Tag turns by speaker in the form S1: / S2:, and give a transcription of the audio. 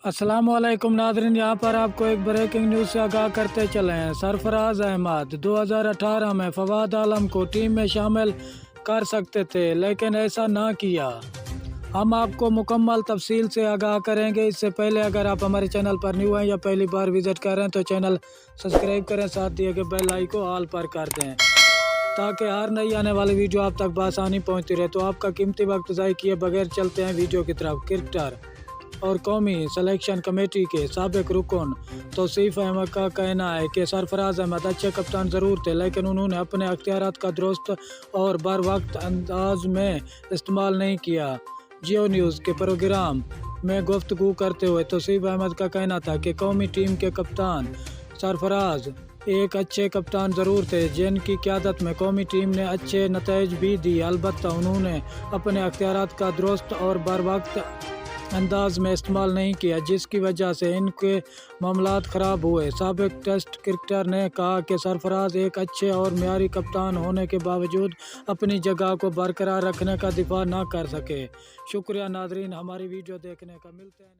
S1: अस्सलाम वालेकुम नाज़रीन, यहाँ पर आपको एक ब्रेकिंग न्यूज़ से आगाह करते चले हैं। सरफराज अहमद 2018 में फवाद आलम को टीम में शामिल कर सकते थे, लेकिन ऐसा ना किया। हम आपको मुकम्मल तफसील से आगाह करेंगे। इससे पहले अगर आप हमारे चैनल पर न्यू हैं या पहली बार विज़िट कर रहे हैं तो चैनल सब्सक्राइब करें, साथ दिए गए बेल आइकन को ऑल पर कर दें ताकि हर नई आने वाली वीडियो आप तक बआसानी पहुँचती रहे। तो आपका कीमती वक्त ज़ाय किए बगैर चलते हैं वीडियो की तरफ। क्रिकेटर और कौमी सिलेक्शन कमेटी के साबिक रुकन तौसीफ अहमद का कहना है कि सरफराज अहमद अच्छे कप्तान ज़रूर थे, लेकिन उन्होंने अपने अख्तियारात का दुरुस्त और बर वक्त अंदाज में इस्तेमाल नहीं किया। जियो न्यूज़ के प्रोग्राम में गुफ्तगू करते हुए तौसीफ अहमद का कहना था कि कौमी टीम के कप्तान सरफराज एक अच्छे कप्तान ज़रूर थे, जिनकी क़यादत में कौमी टीम ने अच्छे नतीजे भी दिए। अलबत्ता उन्होंने अपने अख्तियारात का दुरुस्त और बर वक्त अंदाज में इस्तेमाल नहीं किया, जिसकी वजह से इनके मामलात ख़राब हुए। साबिक टेस्ट क्रिकेटर ने कहा कि सरफराज एक अच्छे और मियारी कप्तान होने के बावजूद अपनी जगह को बरकरार रखने का दिफा ना कर सके। शुक्रिया नाज़रीन, हमारी वीडियो देखने का। मिलते हैं।